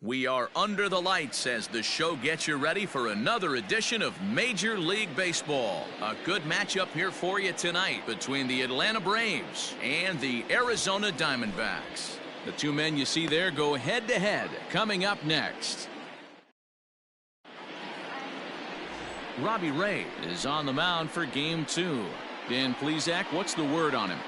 We are under the lights as the show gets you ready for another edition of Major League Baseball. A good matchup here for you tonight between the Atlanta Braves and the Arizona Diamondbacks. The two men you see there go head-to-head coming up next. Robbie Ray is on the mound for Game 2. Dan Plesac, what's the word on him?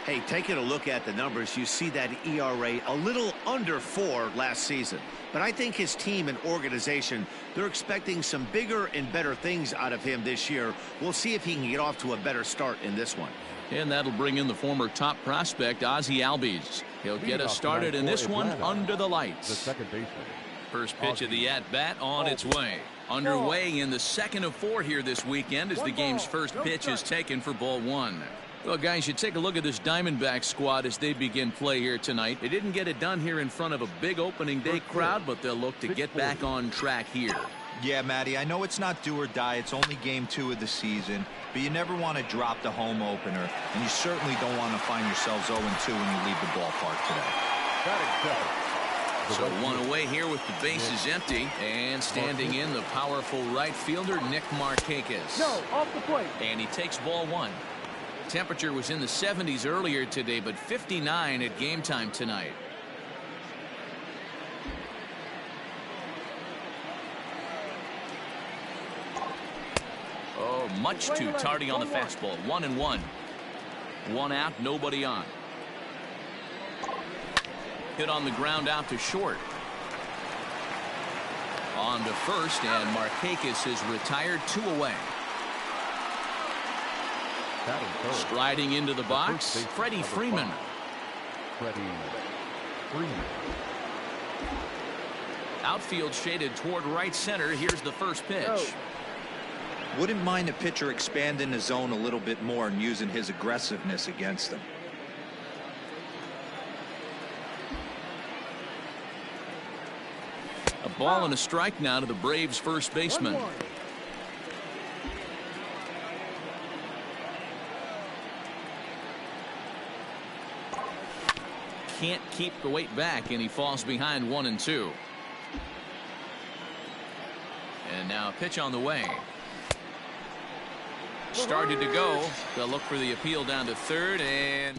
Hey, taking a look at the numbers, you see that ERA a little under 4 last season. But I think his team and organization, they're expecting some bigger and better things out of him this year. We'll see if he can get off to a better start in this one. And that'll bring in the former top prospect, Ozzie Albies. He'll get us started in this one under the lights. The second baseman. First pitch of the at-bat on its way. Underway in the second of 4 here this weekend as the game's first pitch is taken for ball 1. Well, guys, you take a look at this Diamondback squad as they begin play here tonight. They didn't get it done here in front of a big opening day crowd, but they'll look to get back on track here. Yeah, Matty, I know it's not do or die. It's only game 2 of the season, but you never want to drop the home opener, and you certainly don't want to find yourselves 0-2 when you leave the ballpark today. So one away here with the bases empty, and standing in the powerful right fielder, Nick Markakis. No, off the plate. And he takes ball 1. Temperature was in the 70s earlier today, but 59 at game time tonight. Oh, much too tardy on the fastball. 1-1. 1 out, nobody on. Hit on the ground out to short. On to first, and Markakis is retired, 2 away. Striding into the box, Freddie Freeman. Outfield shaded toward right center. Here's the first pitch. Wouldn't mind a pitcher expanding the zone a little bit more and using his aggressiveness against them. A ball and a strike now to the Braves first baseman. Can't keep the weight back, and he falls behind 1-2. And now a pitch on the way. Started to go. They'll look for the appeal down to third, and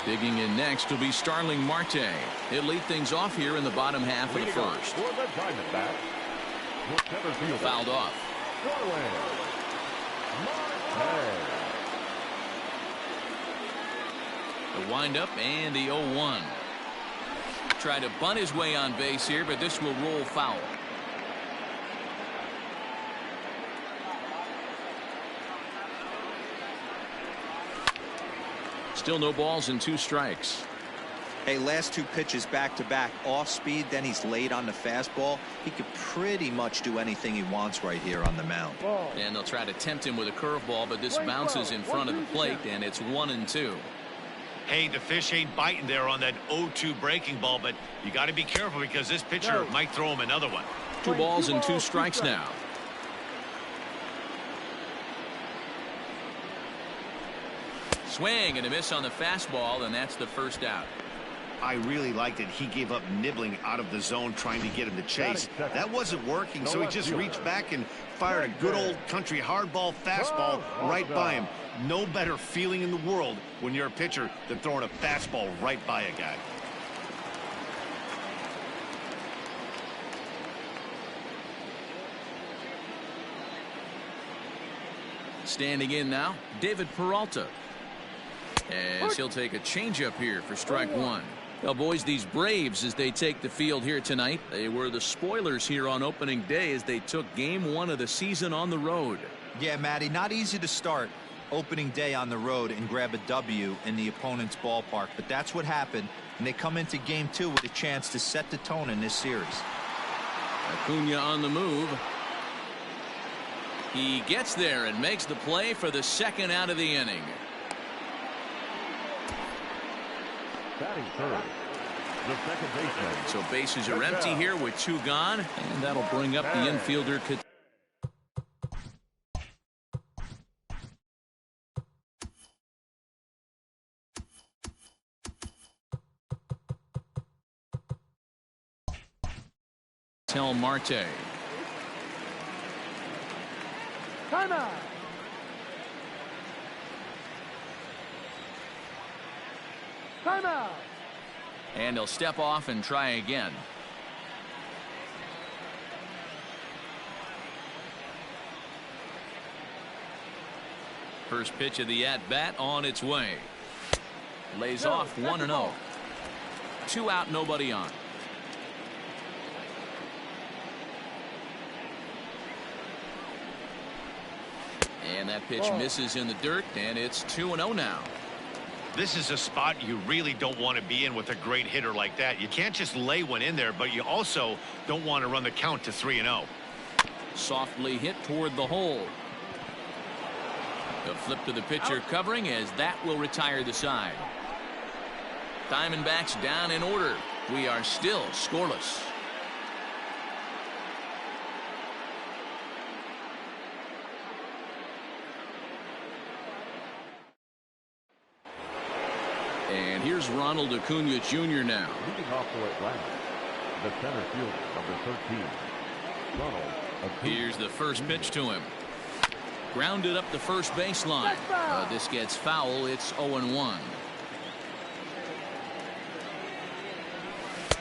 digging in next will be Starling Marte. He'll lead things off here in the bottom half of the first. Fouled off. The windup and the 0-1. Try to bunt his way on base here, but this will roll foul. Still no balls and 2 strikes. Hey, last 2 pitches back-to-back, off speed, then he's late on the fastball. He could pretty much do anything he wants right here on the mound. And they'll try to tempt him with a curveball, but this bounces in front of the plate, and it's 1-2. Hey, the fish ain't biting there on that 0-2 breaking ball, but you got to be careful because this pitcher might throw him another one. 2 balls and 2 strikes now. Swing and a miss on the fastball, and that's the first out. I really liked it. He gave up nibbling out of the zone trying to get him to chase. That wasn't working, so he just reached back and fired a good old country hardball fastball right by him. No better feeling in the world when you're a pitcher than throwing a fastball right by a guy. Standing in now, David Peralta. As he'll take a changeup here for strike 1. Well, boys, these Braves, as they take the field here tonight, they were the spoilers here on opening day as they took game 1 of the season on the road. Yeah, Matty, not easy to start opening day on the road and grab a W in the opponent's ballpark, but that's what happened, and they come into game 2 with a chance to set the tone in this series. Acuna on the move. He gets there and makes the play for the second out of the inning. Batting third, the second baseman. So bases are empty here with 2 gone, and that'll bring up the infielder. Ketel Marte. Timeout. Timeout. And he'll step off and try again. First pitch of the at-bat on its way. Lays off 1-0. 2 out, nobody on. And that pitch misses in the dirt, and it's 2-0 now. This is a spot you really don't want to be in with a great hitter like that. You can't just lay one in there, but you also don't want to run the count to 3-0. Softly hit toward the hole. The flip to the pitcher covering, as that will retire the side. Diamondbacks down in order. We are still scoreless. And here's Ronald Acuna Jr. now. Leading off for Atlanta, the center fielder, number 13, Ronald Acuna. Here's the first pitch to him. Grounded up the first baseline. This gets foul. It's 0-1.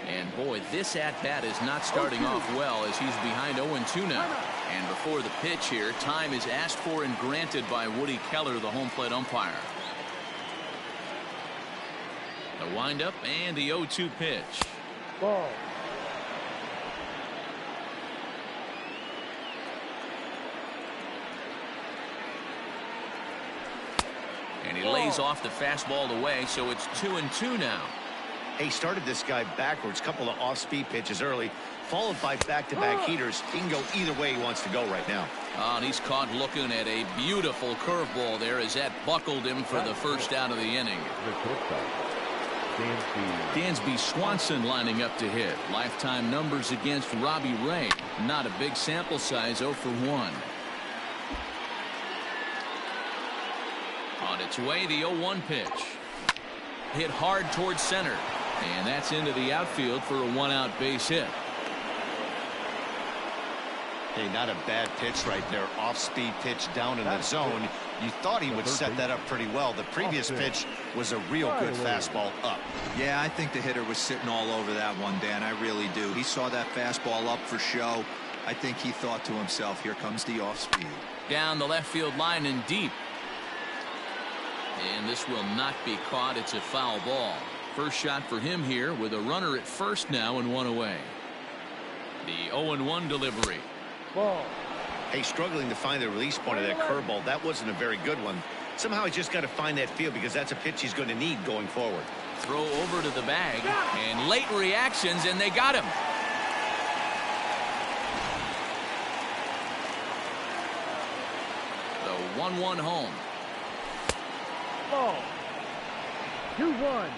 And boy, this at-bat is not starting off well, as he's behind 0-2 now. And before the pitch here, time is asked for and granted by Woody Keller, the home plate umpire. The windup and the 0-2 pitch. Ball. And he lays off the fastball away, so it's 2-2 now. He started this guy backwards, couple of off-speed pitches early, followed by back-to-back heaters. He can go either way he wants to go right now. And he's caught looking at a beautiful curveball there, as that buckled him for the first out of the inning. The shortstop, Dansby Swanson lining up to hit. Lifetime numbers against Robbie Ray. Not a big sample size, 0 for 1. On its way, the 0-1 pitch. Hit hard towards center. And that's into the outfield for a 1-out base hit. Hey, not a bad pitch right there. Off-speed pitch down in the zone. You thought he would set that up pretty well. The previous pitch was a real good fastball up. Yeah, I think the hitter was sitting all over that one, Dan. I really do. He saw that fastball up for show. I think he thought to himself, here comes the off-speed. Down the left field line and deep. And this will not be caught. It's a foul ball. First shot for him here, with a runner at first now and 1 away. The 0-1 delivery. ball. Hey, struggling to find the release point of that curveball. That wasn't a very good one. Somehow he's just got to find that feel, because that's a pitch he's going to need going forward. Throw over to the bag, and late reactions, and they got him. The 1-1 home. Ball. 2-1.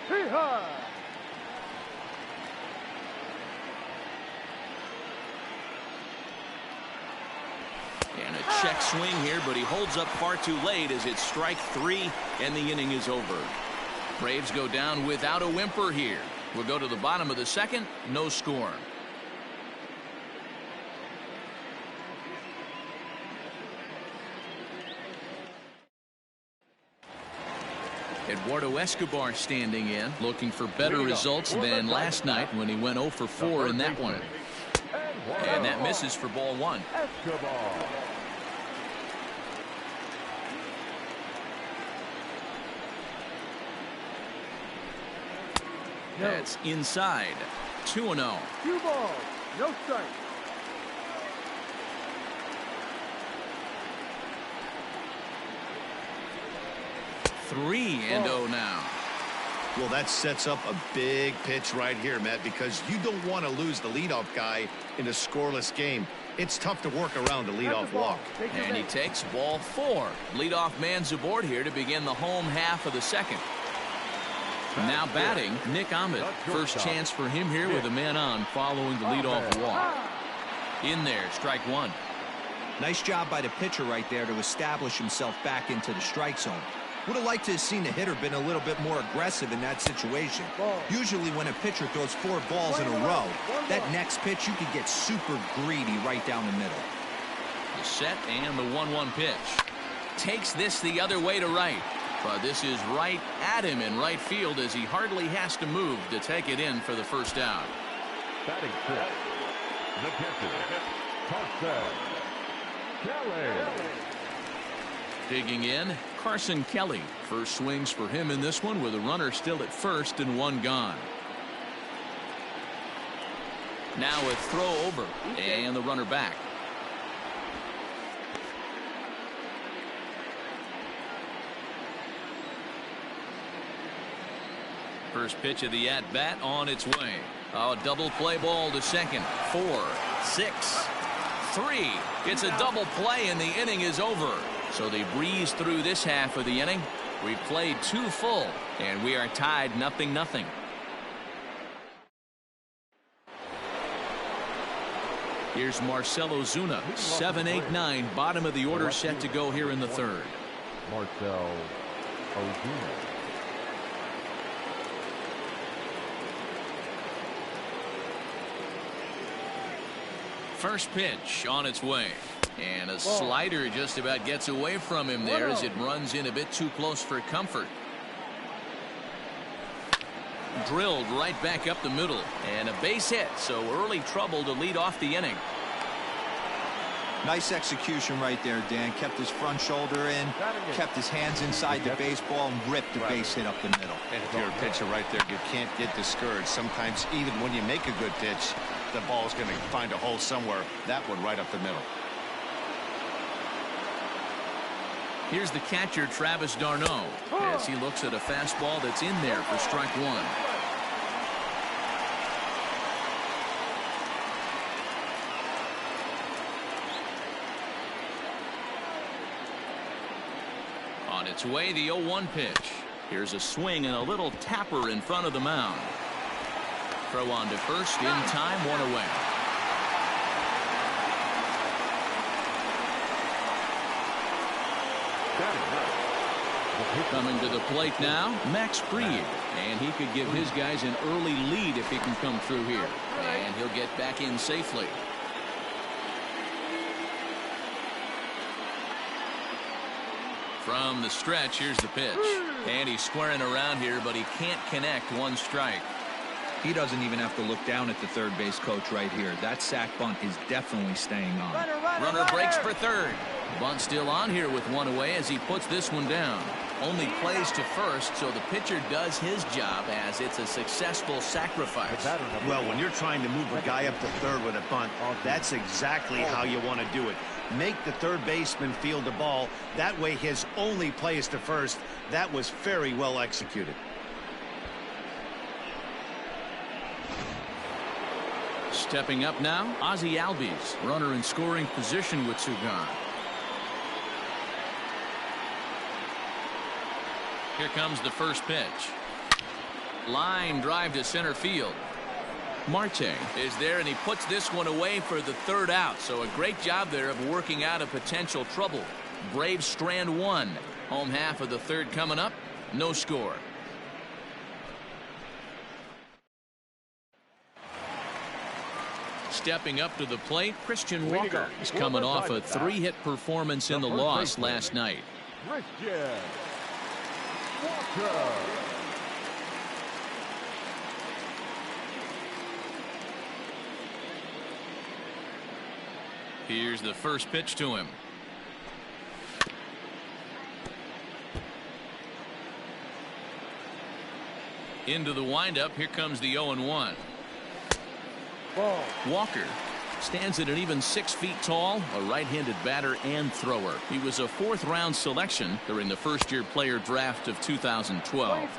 Hee-haw. And a check swing here, but he holds up far too late, as it's strike 3 and the inning is over. Braves go down without a whimper here. We'll go to the bottom of the second. No score. Eduardo Escobar standing in, looking for better results than last night when he went 0 for 4 in that one. And that misses for ball 1. Escobar. That's inside. 2-0. 2 balls. No strike. 3-0 now. Well, that sets up a big pitch right here, Matt, because you don't want to lose the leadoff guy in a scoreless game. It's tough to work around the leadoff walk. And he takes ball 4. Leadoff man's aboard here to begin the home half of the second. Now batting, Nick Ahmed. First chance for him here with a man on following the leadoff walk. In there, strike 1. Nice job by the pitcher right there to establish himself back into the strike zone. Would have liked to have seen the hitter been a little bit more aggressive in that situation. Usually when a pitcher throws 4 balls in a row, that next pitch you could get super greedy right down the middle. The set and the 1-1 pitch. Takes this the other way to right. But this is right at him in right field as he hardly has to move to take it in for the first out. Batting fifth, the catcher, Carson Kelly. Digging in, Carson Kelly. First swings for him in this one with a runner still at first and 1 gone. Now a throw over and the runner back. First pitch of the at-bat on its way. Oh, double play ball to second. 4, 6, 3. It's a double play and the inning is over. So they breeze through this half of the inning. We played 2 full and we are tied 0-0. Here's Marcell Ozuna. 7, 8, 9. Bottom of the order set to go here in the third. Marcell Ozuna. First pitch on its way. And a slider just about gets away from him there as it runs in a bit too close for comfort. Drilled right back up the middle. And a base hit, so early trouble to lead off the inning. Nice execution right there, Dan. Kept his front shoulder in, kept his hands inside the baseball, and ripped the base hit up the middle. And if you're a pitcher right there, you can't get discouraged. Sometimes even when you make a good pitch, the ball's going to find a hole somewhere. That one right up the middle. Here's the catcher, Travis d'Arnaud, as he looks at a fastball that's in there for strike 1. On its way, the 0-1 pitch. Here's a swing and a little tapper in front of the mound. Throw on to first in time, 1 away. Coming to the plate now, Max Fried, and he could give his guys an early lead if he can come through here, and he'll get back in safely. From the stretch, here's the pitch, and he's squaring around here, but he can't connect. 1 strike. He doesn't even have to look down at the third base coach right here. That sac bunt is definitely staying on. Runner breaks for third. Bunt still on here with 1 away as he puts this one down. Only plays to first, so the pitcher does his job as it's a successful sacrifice. Well, when you're trying to move a guy up to third with a bunt, that's exactly how you want to do it. Make the third baseman field the ball. That way his only play is to first. That was very well executed. Stepping up now, Ozzie Albies, runner in scoring position with 2 gone. Here comes the first pitch. Line drive to center field. Marte is there, and he puts this one away for the 3rd out. So a great job there of working out a potential trouble. Braves strand 1. Home half of the 3rd coming up. No score. Stepping up to the plate, Christian Walker is coming off a 3-hit performance in the loss last night. Christian Walker. Here's the first pitch to him. Into the windup. Here comes the 0-1. Walker stands at an even 6 feet tall, a right-handed batter and thrower. He was a 4th-round selection during the first-year player draft of 2012.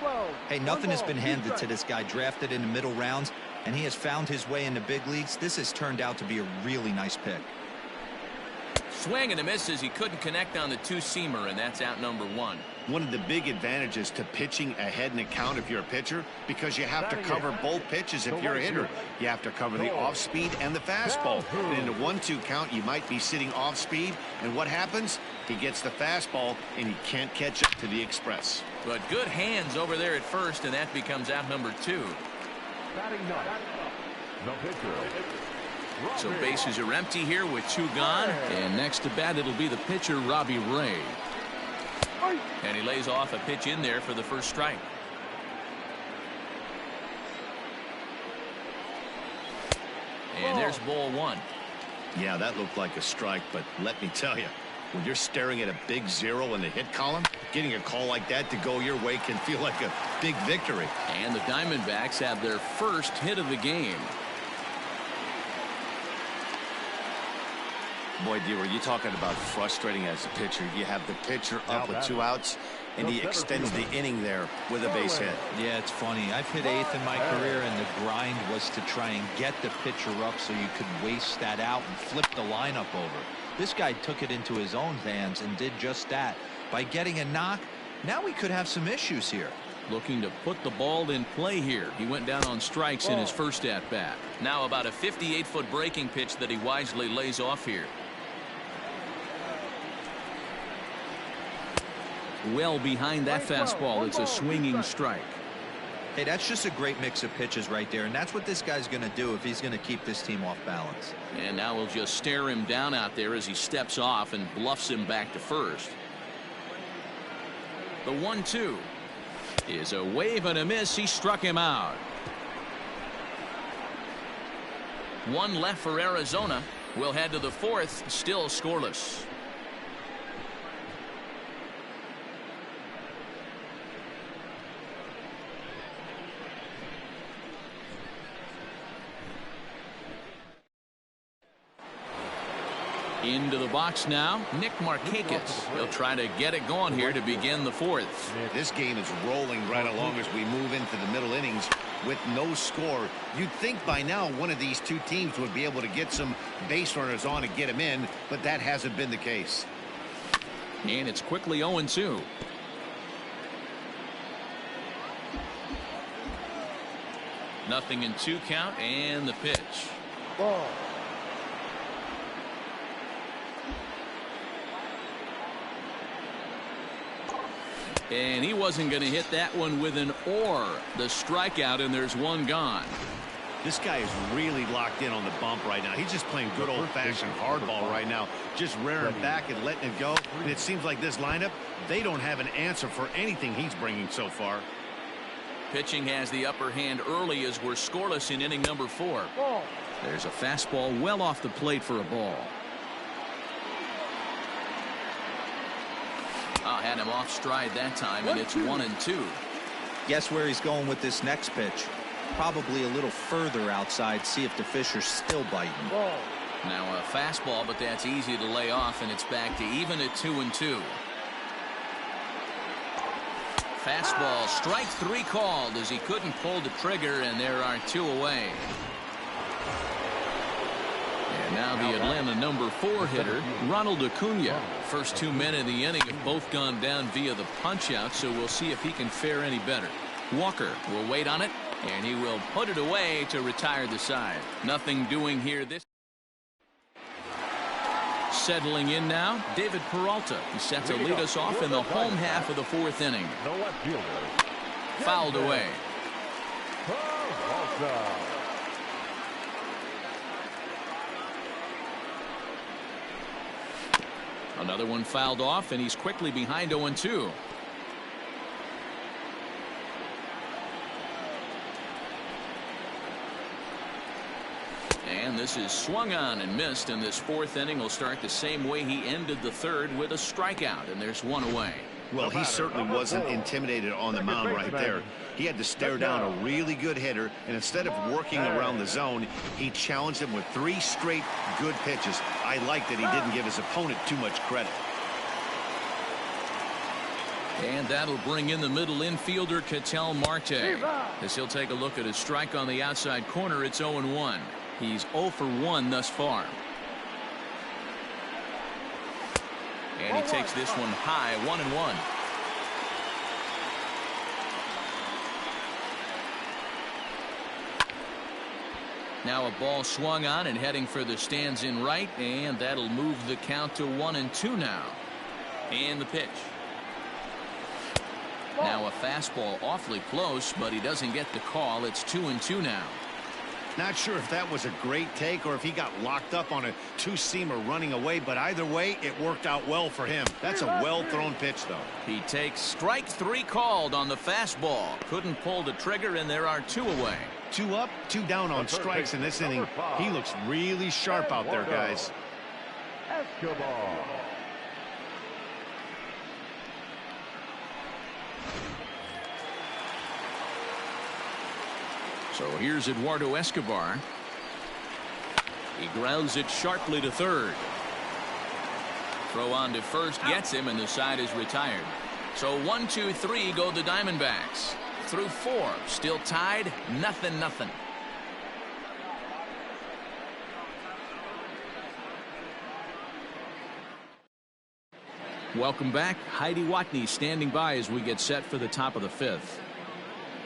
Hey, nothing has been handed to this guy. Drafted in the middle rounds, and he has found his way in the big leagues. This has turned out to be a really nice pick. Swing and a miss as he couldn't connect on the two-seamer, and that's out number one. One of the big advantages to pitching ahead in a count if you're a pitcher, because you have to cover both pitches if you're a hitter. You have to cover the off-speed and the fastball. And in a 1-2 count, you might be sitting off-speed, and what happens? He gets the fastball, and he can't catch up to the express. But good hands over there at first, and that becomes out number two. So bases are empty here with two gone. And next to bat, it'll be the pitcher, Robbie Ray. And he lays off a pitch in there for the first strike. And there's ball one. Yeah, that looked like a strike, but let me tell you, when you're staring at a big 0 in the hit column, getting a call like that to go your way can feel like a big victory. And the Diamondbacks have their first hit of the game. Boy, D, were you talking about frustrating as a pitcher? You have the pitcher up with 2 outs, and he extends the inning there with a base hit. Yeah, it's funny. I've hit 8th in my career, and the grind was to try and get the pitcher up so you could waste that out and flip the lineup over. This guy took it into his own hands and did just that. By getting a knock, now we could have some issues here. Looking to put the ball in play here. He went down on strikes in his first at-bat. Now about a 58-foot breaking pitch that he wisely lays off here. Well behind that fastball. It's a swinging strike. Hey, that's just a great mix of pitches right there, and that's what this guy's going to do if he's going to keep this team off balance. And now we'll just stare him down out there as he steps off and bluffs him back to first. The 1-2 is a wave and a miss. He struck him out. One left for Arizona. We'll head to the fourth, still scoreless. Into the box now, Nick Markakis. He'll try to get it going here to begin the fourth. This game is rolling right along as we move into the middle innings with no score. You'd think by now one of these two teams would be able to get some base runners on and get them in, but that hasn't been the case. And it's quickly 0-2. Nothing in 2 count, and the pitch. Ball. And he wasn't going to hit that one with an or. The strikeout, and there's one gone. This guy is really locked in on the bump right now. He's just playing good old-fashioned hardball right now, just rearing back and letting it go. And it seems like this lineup, they don't have an answer for anything he's bringing so far. Pitching has the upper hand early as we're scoreless in inning number 4. There's a fastball well off the plate for a ball. Had him off stride that time, and it's 1-2. Guess where he's going with this next pitch? Probably a little further outside, see if the fish are still biting. Now a fastball, but that's easy to lay off, and it's back to even at 2-2. Fastball, strike 3 called as he couldn't pull the trigger, and there are 2 away. And now the Atlanta number 4 hitter, Ronald Acuna. First 2 men in the inning have both gone down via the punch-out, so we'll see if he can fare any better. Walker will wait on it, and he will put it away to retire the side. Nothing doing here this. Settling in now, David Peralta. He's set to lead us off in the home half of the 4th inning. Fouled away. Another one fouled off, and he's quickly behind 0-2. And this is swung on and missed, and this 4th inning will start the same way he ended the 3rd with a strikeout, and there's 1 away. Well, he certainly wasn't intimidated on the mound right there. He had to stare down a really good hitter, and instead of working around the zone, he challenged him with 3 straight good pitches. I like that he didn't give his opponent too much credit. And that'll bring in the middle infielder, Ketel Marte. As he'll take a look at his strike on the outside corner, it's 0-1. He's 0 for 1 thus far. And he takes this one high, 1-1. Now a ball swung on and heading for the stands in right, and that'll move the count to 1-2 now. And the pitch. Now a fastball awfully close, but he doesn't get the call. It's 2-2 now. Not sure if that was a great take or if he got locked up on a two-seamer running away, but either way, it worked out well for him. That's a well-thrown pitch, though. He takes strike 3 called on the fastball. Couldn't pull the trigger, and there are 2 away. 2 up, 2 down on strikes in this inning. He looks really sharp out there, guys. Escobar. So here's Eduardo Escobar. He grounds it sharply to third. Throw on to first gets him, and the side is retired. So 1, 2, 3 go the Diamondbacks. Through 4, still tied, 0-0. Welcome back. Heidi Watney standing by as we get set for the top of the 5th.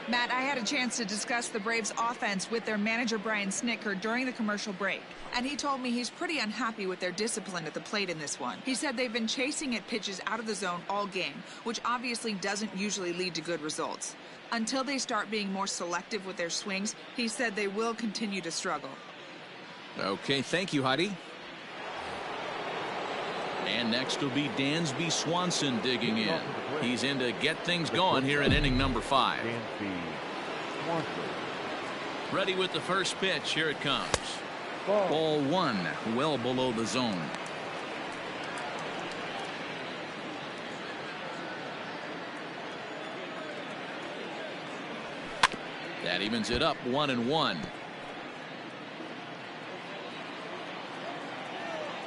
Matt, I had a chance to discuss the Braves offense with their manager Brian Snitker during the commercial break, and he told me he's pretty unhappy with their discipline at the plate in this one. He said they've been chasing at pitches out of the zone all game, which obviously doesn't usually lead to good results. Until they start being more selective with their swings, he said they will continue to struggle. Okay, thank you, Heidi. And next will be Dansby Swanson digging in. He's in to get things going here in inning number 5. Ready with the first pitch. Here it comes. Ball 1, well below the zone. That evens it up, 1-1.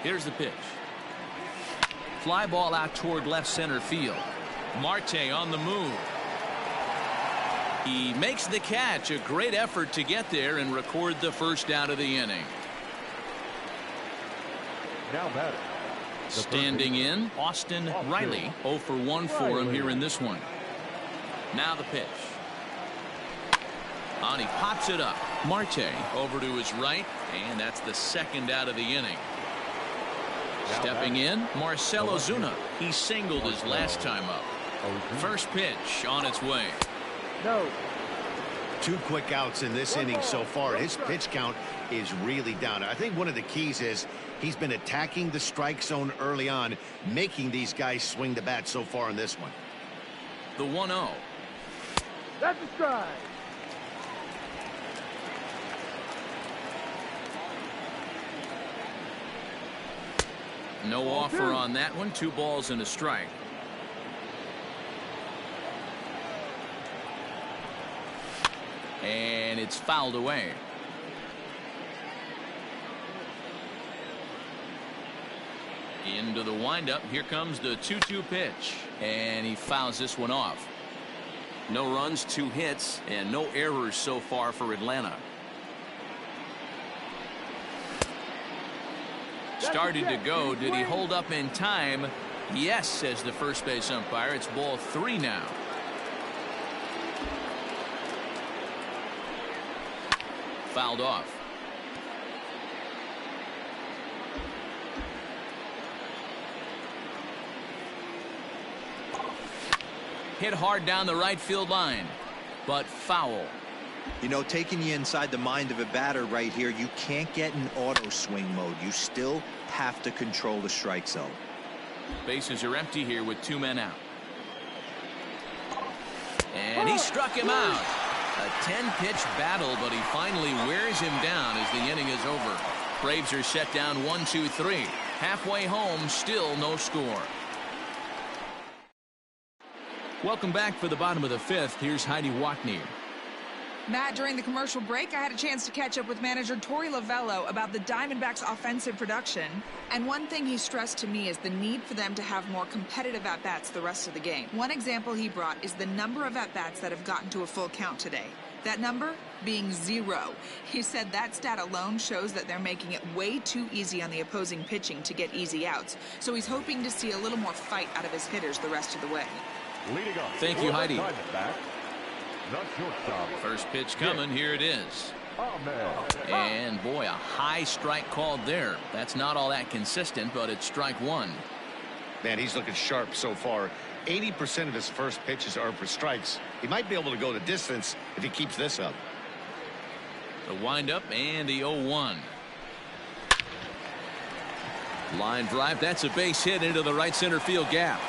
Here's the pitch. Fly ball out toward left center field. Marte on the move. He makes the catch. A great effort to get there and record the first out of the inning. Now batting. Standing in, Austin Riley. 0 for 1 for him here in this one. Now the pitch. On, he pops it up. Marte over to his right, and that's the second out of the inning. Stepping in, Marcell Ozuna. He singled his last time up. First pitch on its way. No. 2 quick outs in this inning so far. His pitch count is really down. I think one of the keys is he's been attacking the strike zone early on, making these guys swing the bat so far in this one. The 1-0. That's a strike. No offer on that one. 2 balls and a strike. And it's fouled away. Into the windup. Here comes the 2-2 pitch. And he fouls this one off. No runs, 2 hits, and no errors so far for Atlanta. Started to go. Did he hold up in time? Yes, says the first base umpire. It's ball 3 now. Fouled off. Hit hard down the right field line, but foul. You know, taking you inside the mind of a batter right here, you can't get in auto swing mode. You still have to control the strike zone. Bases are empty here with 2 men out. And he struck him out. A 10-pitch battle, but he finally wears him down as the inning is over. Braves are set down 1-2-3. Halfway home, still no score. Welcome back for the bottom of the 5th. Here's Heidi Watney. Matt, during the commercial break, I had a chance to catch up with manager Torey Lovello about the Diamondbacks' offensive production. And one thing he stressed to me is the need for them to have more competitive at-bats the rest of the game. One example he brought is the number of at-bats that have gotten to a full count today. That number, being 0. He said that stat alone shows that they're making it way too easy on the opposing pitching to get easy outs. So he's hoping to see a little more fight out of his hitters the rest of the way. Leading off. Thank you, Heidi. First pitch coming. Here it is. And boy, a high strike called there. That's not all that consistent, but it's strike one. Man, he's looking sharp so far. 80% of his first pitches are for strikes. He might be able to go the distance if he keeps this up. The windup and the 0-1. Line drive. That's a base hit into the right center field gap.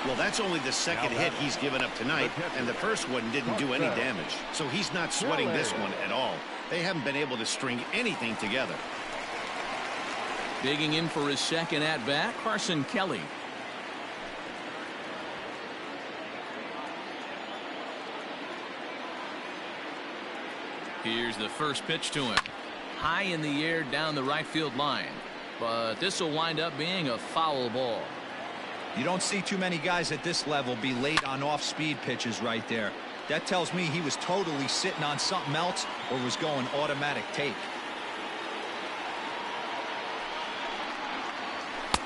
Well, that's only the second hit he's given up tonight, and the first one didn't do any damage. So he's not sweating this one at all. They haven't been able to string anything together. Digging in for his second at-bat, Carson Kelly. Here's the first pitch to him. High in the air down the right field line. But this will wind up being a foul ball. You don't see too many guys at this level be late on off-speed pitches right there. That tells me he was totally sitting on something else or was going automatic take.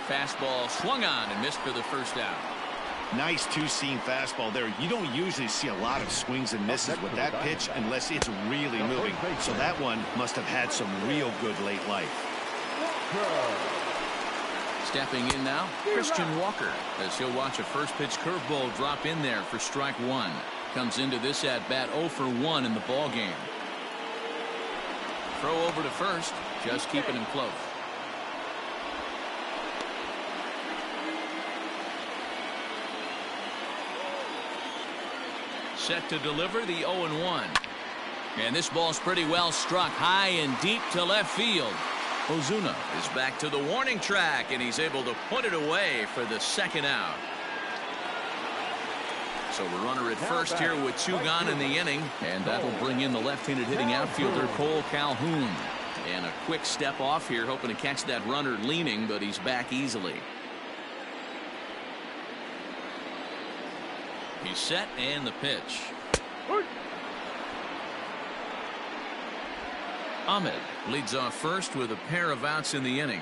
Fastball swung on and missed for the first out. Nice two-seam fastball there. You don't usually see a lot of swings and misses with that pitch unless it's really moving. So that one must have had some real good late life. Stepping in now, Christian Walker, as he'll watch a first pitch curveball drop in there for strike one. Comes into this at bat 0 for 1 in the ball game. Throw over to first, just keeping him close. Set to deliver the 0-1. And this ball's pretty well struck high and deep to left field. Ozuna is back to the warning track, and he's able to put it away for the second out. So the runner at first here with 2 gone in the inning, and that'll bring in the left-handed hitting outfielder Cole Calhoun. And a quick step off here, hoping to catch that runner leaning, but he's back easily. He's set, and the pitch. Ahmed leads off first with a pair of outs in the inning.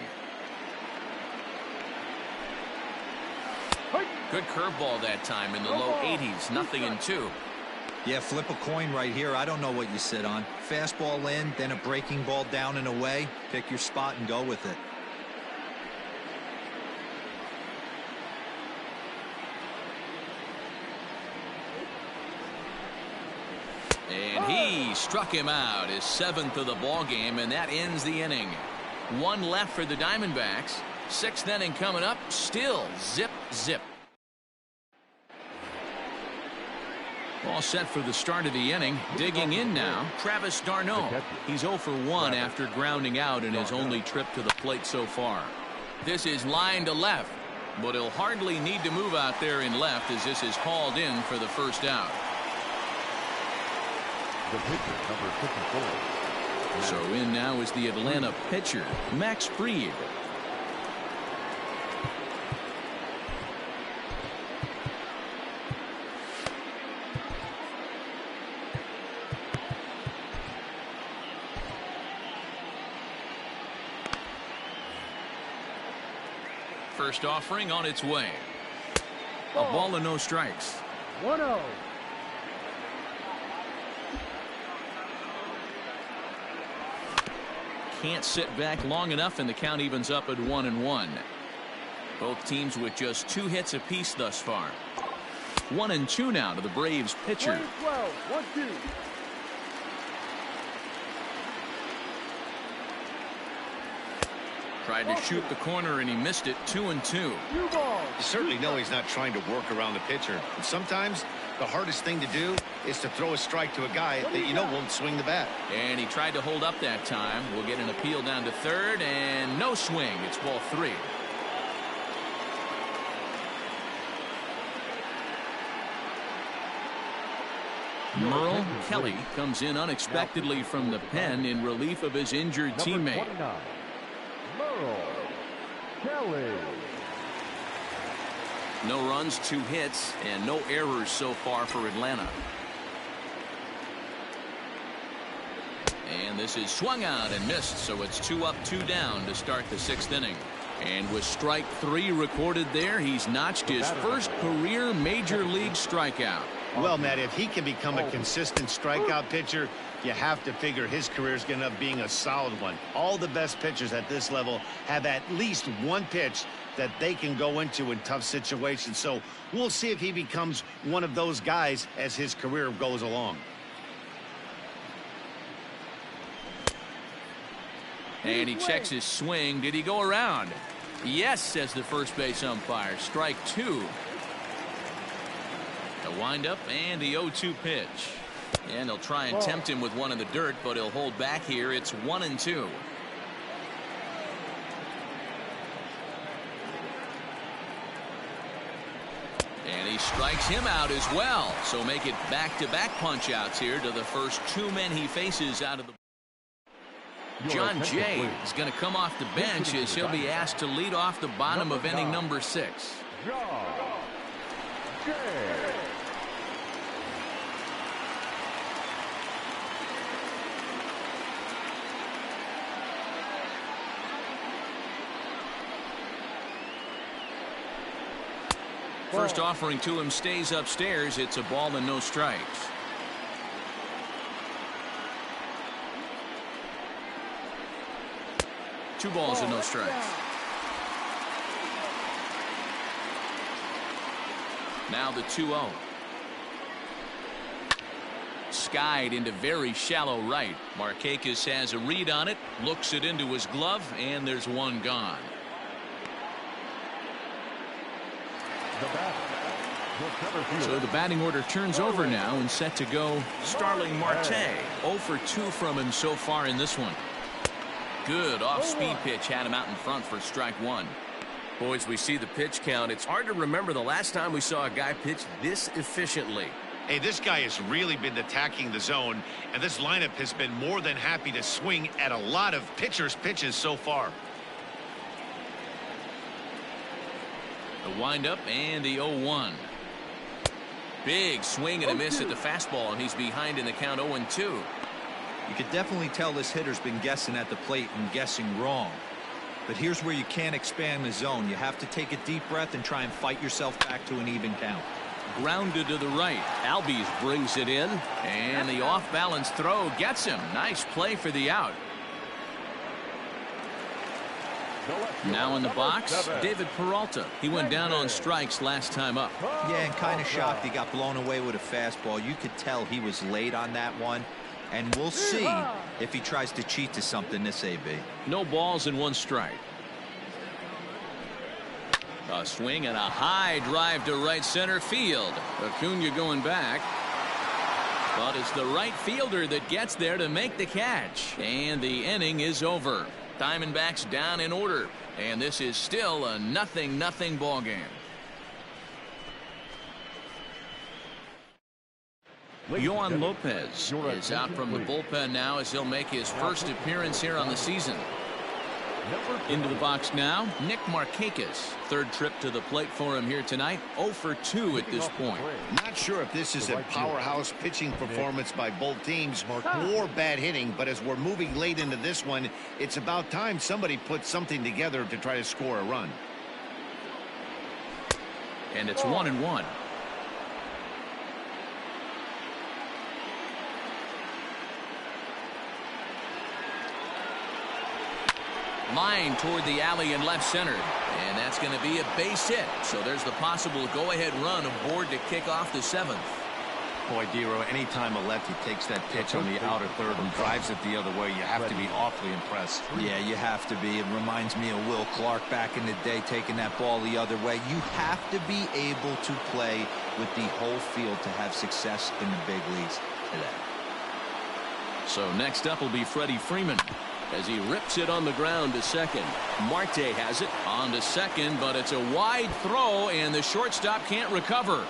Good curveball that time in the low 80s. 0-2. Yeah, flip a coin right here. I don't know what you sit on. Fastball in, then a breaking ball down and away. Pick your spot and go with it. And he struck him out, his 7th of the ball game, and that ends the inning. 1 left for the Diamondbacks. 6th inning coming up. Still zip, zip. All set for the start of the inning. Digging in now, Travis d'Arnaud. He's 0 for 1 after grounding out in his only trip to the plate so far. This is line to left, but he'll hardly need to move out there in left as this is hauled in for the first out. The pitcher, number 54. So in now is the Atlanta pitcher, Max Fried. First offering on its way. A ball and no strikes. 1-0. Can't sit back long enough, and the count evens up at 1-1. Both teams with just 2 hits apiece thus far. 1-2 now to the Braves pitcher. 1-2. Tried to shoot the corner and he missed it. 2-2. You certainly know he's not trying to work around the pitcher. And sometimes the hardest thing to do is to throw a strike to a guy that you know won't swing the bat. And he tried to hold up that time. We'll get an appeal down to third, and no swing. It's ball 3. Merle Kelly comes in unexpectedly from the pen in relief of his injured teammate. Merle Kelly. No runs, 2 hits, and no errors so far for Atlanta. And this is swung out and missed, so it's 2 up, 2 down to start the 6th inning. And with strike 3 recorded there, he's notched his first career major league strikeout. Well, Matt, if he can become a consistent strikeout pitcher, you have to figure his career is going to end up being a solid one. All the best pitchers at this level have at least one pitch that they can go into in tough situations. So we'll see if he becomes one of those guys as his career goes along. And he checks his swing. Did he go around? Yes, says the first base umpire. Strike 2. The windup and the 0-2 pitch. And they'll try and tempt him with one in the dirt, but he'll hold back here. It's 1-2. And he strikes him out as well. So make it back-to-back punch-outs here to the first 2 men he faces out of the... John Jay is going to come off the bench as he'll be asked to lead off the bottom of inning number 6. First offering to him stays upstairs. It's a ball and no strikes. Two balls and no strikes. Now the 2-0. Skied into very shallow right. Markakis has a read on it, looks it into his glove, and there's one gone. So the batting order turns over now and set to go Starling Marte. 0 for 2 from him so far in this one. Good off-speed pitch had him out in front for strike 1. Boys, we see the pitch count. It's hard to remember the last time we saw a guy pitch this efficiently. Hey, this guy has really been attacking the zone, and this lineup has been more than happy to swing at a lot of pitchers' pitches so far. The windup and the 0-1. Big swing and a miss at the fastball, and he's behind in the count 0-2. You could definitely tell this hitter's been guessing at the plate and guessing wrong. But here's where you can't expand the zone. You have to take a deep breath and try and fight yourself back to an even count. Grounded to the right. Albies brings it in, and the off-balance throw gets him. Nice play for the out. Now in the box, David Peralta. He went down on strikes last time up. Yeah, and kind of shocked he got blown away with a fastball. You could tell he was late on that one. And we'll see if he tries to cheat to something this AB. No balls and 1 strike. A swing and a high drive to right center field. Acuna going back. But it's the right fielder that gets there to make the catch. And the inning is over. Diamondbacks down in order. And this is still a 0-0 ball game. Yohan Lopez is out from the bullpen now as he'll make his first appearance here on the season. Into the box now, Nick Markakis. 3rd trip to the plate for him here tonight. 0 for 2 at this point. Not sure if this is a powerhouse pitching performance by both teams or bad hitting, but as we're moving late into this one, it's about time somebody puts something together to try to score a run. And it's 1-1. Line toward the alley in left center, and that's going to be a base hit. So there's the possible go-ahead run aboard to kick off the 7th. Boy, Dero, anytime a lefty takes that pitch on the outer third and drives it the other way, you have to be awfully impressed. Yeah, you have to be. It reminds me of Will Clark back in the day taking that ball the other way. You have to be able to play with the whole field to have success in the big leagues today. So next up will be Freddie Freeman as he rips it on the ground to second. Marte has it on to second, but it's a wide throw, and the shortstop can't recover.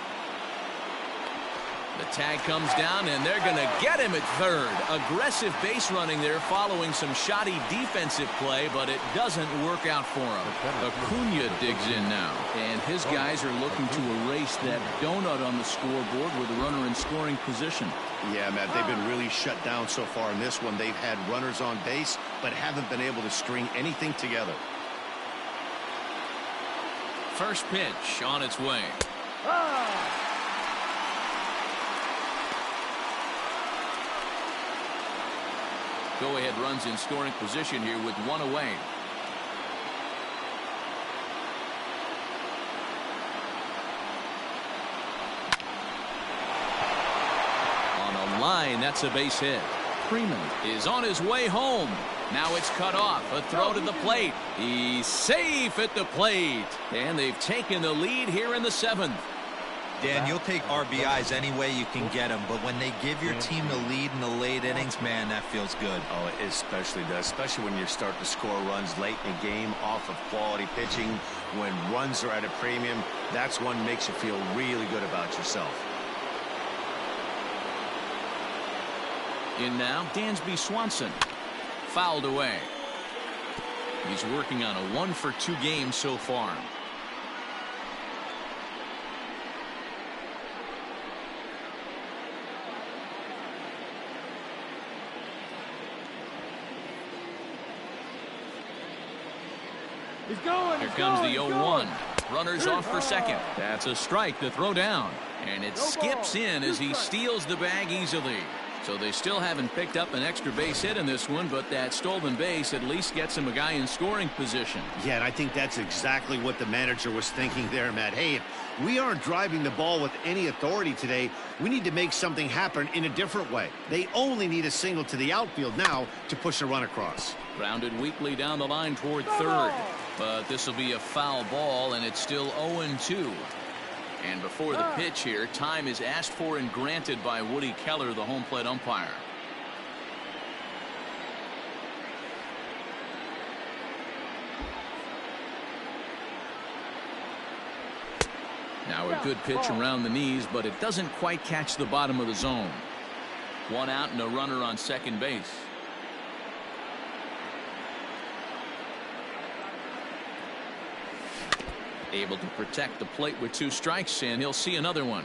The tag comes down, and they're going to get him at third. Aggressive base running there following some shoddy defensive play, but it doesn't work out for him. Acuna digs in now, and his guys are looking to erase that donut on the scoreboard with a runner in scoring position. Yeah, Matt, they've been really shut down so far in this one. They've had runners on base, but haven't been able to string anything together. First pitch on its way. Go-ahead runs in scoring position here with one away. On a line, that's a base hit. Freeman is on his way home. Now it's cut off. A throw to the plate. He's safe at the plate. And they've taken the lead here in the seventh. Dan, you'll take RBIs any way you can get them, but when they give your team the lead in the late innings, man, that feels good. Oh, it especially does, especially when you start to score runs late in the game off of quality pitching. When runs are at a premium, that's one makes you feel really good about yourself. In now, Dansby Swanson. Fouled away. He's working on a 1-for-2 game so far. He's going. Here comes the 0-1. Runners off for second. That's a strike to throw down. And it skips in as he steals the bag easily. So they still haven't picked up an extra base hit in this one, but that stolen base at least gets him a guy in scoring position. Yeah, and I think that's exactly what the manager was thinking there, Matt. Hey, if we aren't driving the ball with any authority today, we need to make something happen in a different way. They only need a single to the outfield now to push a run across. Grounded weakly down the line toward third. But this will be a foul ball, and it's still 0-2. And before the pitch here, time is asked for and granted by Woody Keller, the home plate umpire. Now a good pitch around the knees, but it doesn't quite catch the bottom of the zone. One out and a runner on second base. Able to protect the plate with 2 strikes, and he'll see another one.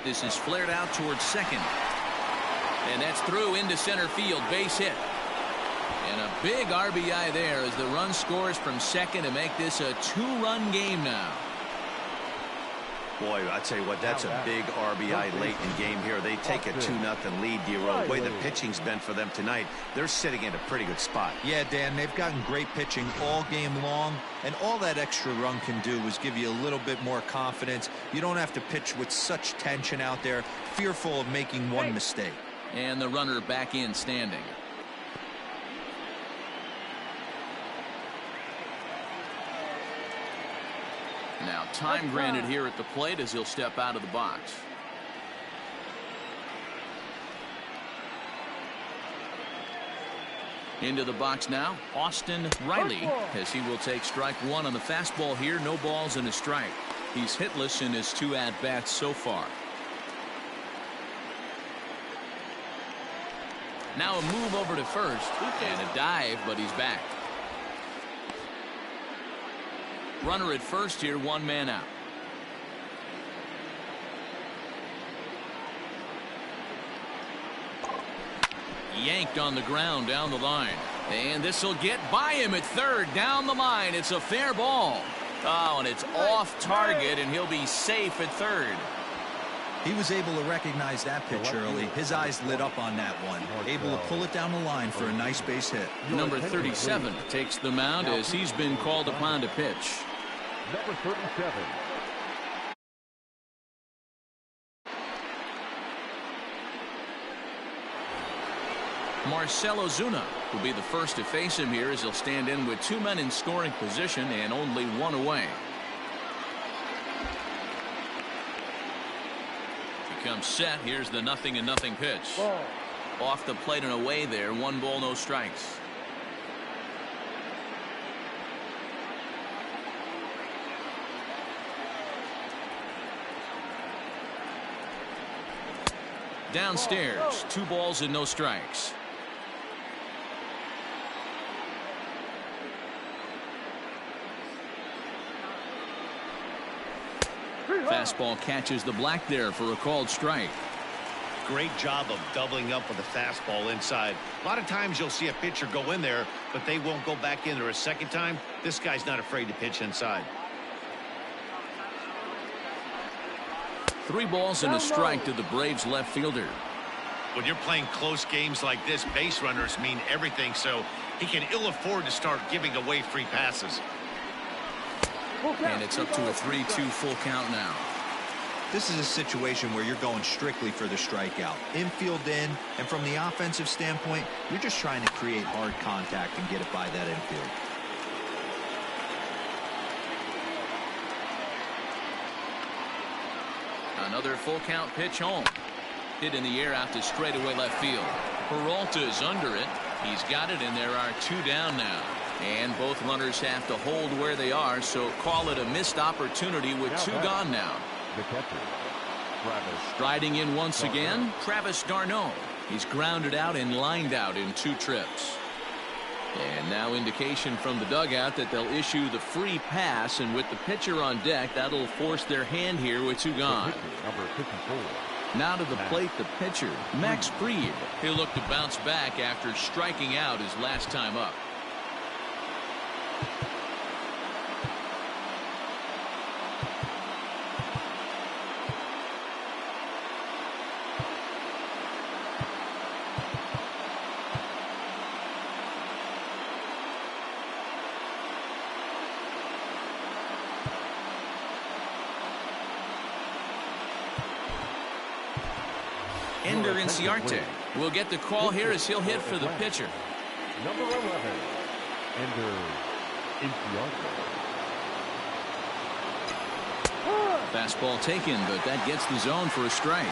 This is flared out towards second. And that's through into center field. Base hit. And a big RBI there as the run scores from second to make this a 2-run game now. Boy, I tell you what, that's a big RBI late in the game here. They take a 2-0 lead, D-Row. The way the pitching's been for them tonight, they're sitting in a pretty good spot. Yeah, Dan, they've gotten great pitching all game long, and all that extra run can do is give you a little bit more confidence. You don't have to pitch with such tension out there, fearful of making one mistake. And the runner back in standing. Now time granted here at the plate as he'll step out of the box. Into the box now, Austin Riley, as he will take strike 1 on the fastball here. No balls and a strike. He's hitless in his 2 at-bats so far. Now a move over to first and a dive, but he's back. Runner at first here, 1 man out. Yanked on the ground down the line. And this will get by him at third down the line. It's a fair ball. Oh, and it's off target, and he'll be safe at third. He was able to recognize that pitch early. His eyes lit up on that one. Able to pull it down the line for a nice base hit. Number 37 takes the mound as he's been called upon to pitch. Number 37. Marcell Ozuna will be the first to face him here as he'll stand in with 2 men in scoring position and only 1 away. He comes set. Here's the 0-0 pitch. Off the plate and away there. 1 ball, no strikes. Downstairs, 2 balls and no strikes. Fastball catches the black there for a called strike. Great job of doubling up with a fastball inside. A lot of times you'll see a pitcher go in there, but they won't go back in there a second time. This guy's not afraid to pitch inside. 3 balls and a strike to the Braves left fielder. When you're playing close games like this, base runners mean everything, so he can ill afford to start giving away free passes. And it's up to a 3-2 full count now. This is a situation where you're going strictly for the strikeout. Infield in, and from the offensive standpoint, you're just trying to create hard contact and get it by that infield. Another full count pitch home. Hit in the air out to straightaway left field. Peralta is under it. He's got it, and there are 2 down now. And both runners have to hold where they are, so call it a missed opportunity with 2 gone now. The catcher, Travis. Striding in once again, Travis d'Arnaud. He's grounded out and lined out in 2 trips. And now indication from the dugout that they'll issue the free pass, and with the pitcher on deck, that'll force their hand here with 2 gone. Number 54. Now to the plate, the pitcher, Max Fried. He'll look to bounce back after striking out his last time up. Ender Inciarte will get the call here as he'll hit for the pitcher. Number 11, Ender Inciarte. Fastball taken, but that gets the zone for a strike.